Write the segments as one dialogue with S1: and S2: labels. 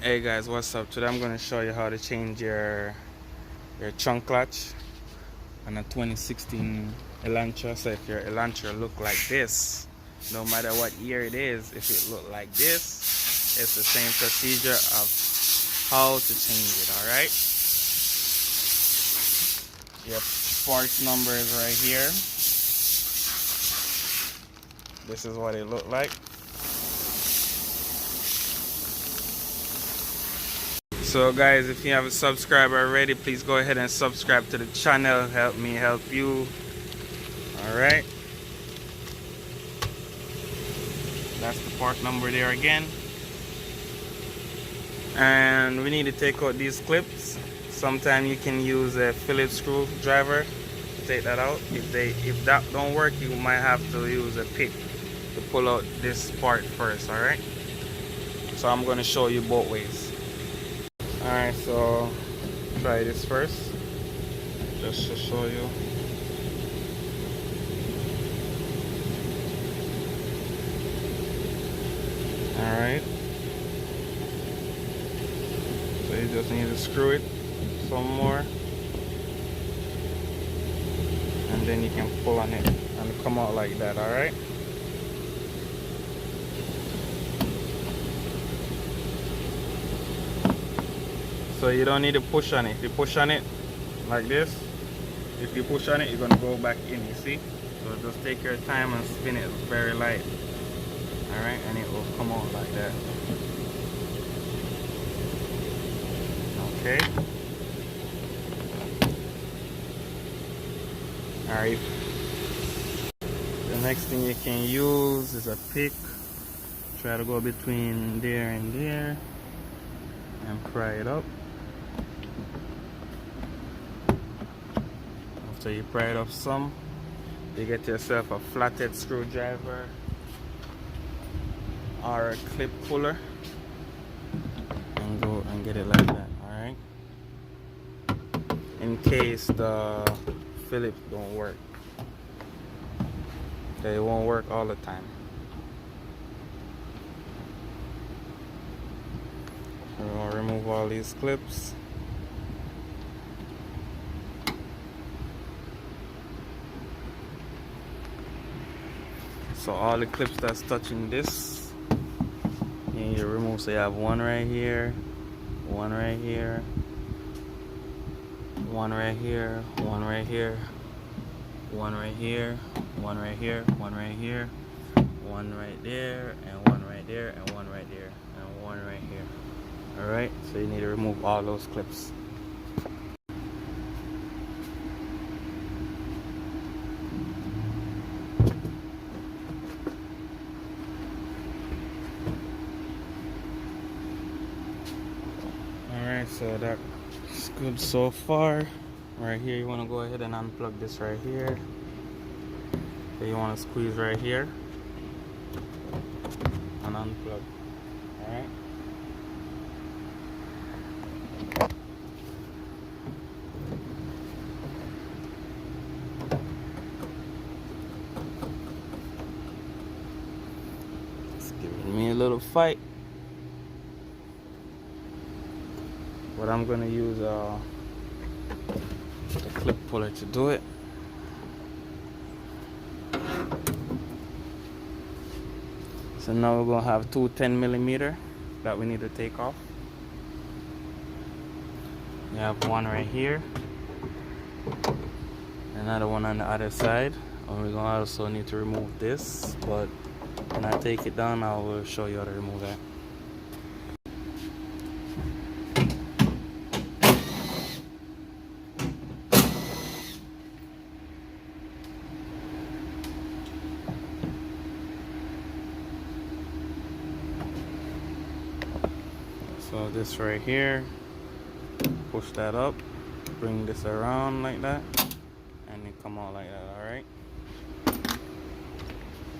S1: Hey guys, what's up? Today I'm going to show you how to change your trunk latch on a 2016 Elantra. So if your Elantra look like this, no matter what year it is, if it look like this, it's the same procedure of how to change it. All right, your parts number is right here. This is what it look like. So guys, if you haven't subscribed already, please go ahead and subscribe to the channel. Help me help you. Alright, that's the part number there again. And we need to take out these clips. Sometimes you can use a Phillips screwdriver to take that out. If that don't work, you might have to use a pick to pull out this part first. Alright, so I'm going to show you both ways. Alright, so try this first, just to show you. Alright, so you just need to screw it some more, and then you can pull on it and come out like that. Alright, so you don't need to push on it. If you push on it like this, if you push on it, you're going to go back in, you see. So just take your time and spin it very light. Alright, and it will come out like that. Okay. Alright. The next thing you can use is a pick. Try to go between there and there and pry it up. After you pry it up some, you get yourself a flathead screwdriver or a clip puller and go and get it like that. Alright, in case the Phillips don't work. They won't work all the time. We're gonna remove all these clips. So all the clips that's touching this, you need to remove. So you have one right here, one right here, one right here, one right here, one right here, one right here, one right here, one right there, and one right there, and one right there, and one right here. Alright, so you need to remove all those clips. Alright, so that's good so far. Right here, you want to go ahead and unplug this right here. So you want to squeeze right here and unplug. Alright. It's giving me a little fight. But I'm going to use a clip puller to do it. So now we're going to have two 10mm that we need to take off. We have one right here, another one on the other side, and we're going to also need to remove this, but when I take it down I will show you how to remove that. So this right here, push that up, bring this around like that, and then come out like that. Alright,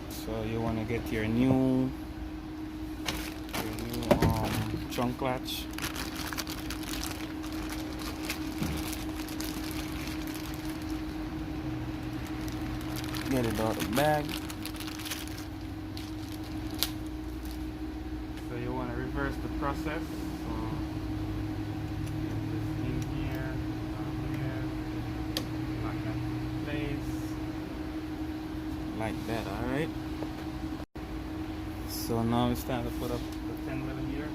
S1: so you want to get your new trunk latch. Get it out of the bag. So you want to reverse the process. So like that. All right. So now it's time to put up the 10 millimeter.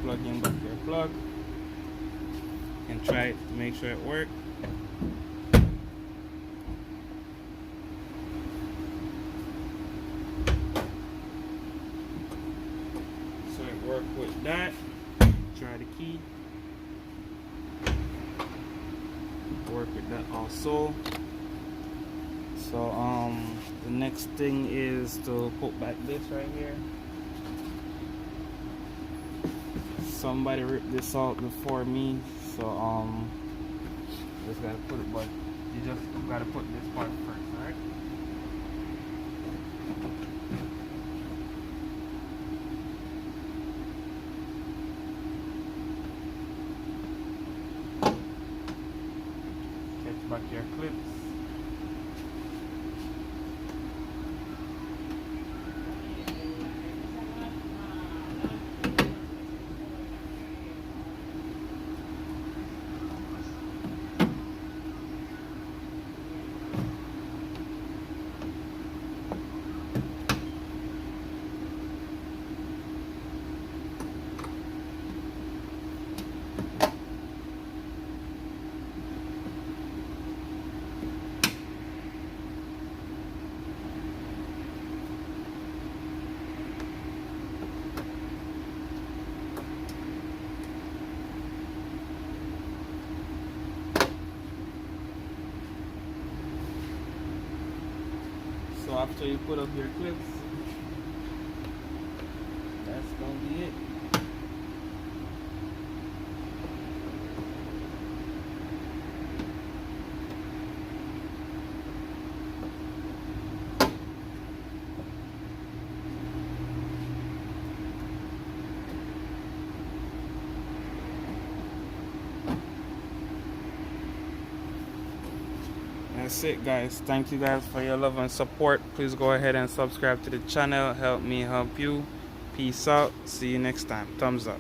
S1: Plug in back your plug and try it to make sure it works. So it worked with that. Try the key. Work with that also. So the next thing is to put back this right here. Somebody ripped this out before me, so just gotta put it, but you just gotta put this part first, alright? Catch back your clips. So after you put up your clips, that's gonna be it. That's it, guys. Thank you guys for your love and support. Please go ahead and subscribe to the channel. Help me help you. Peace out. See you next time. Thumbs up.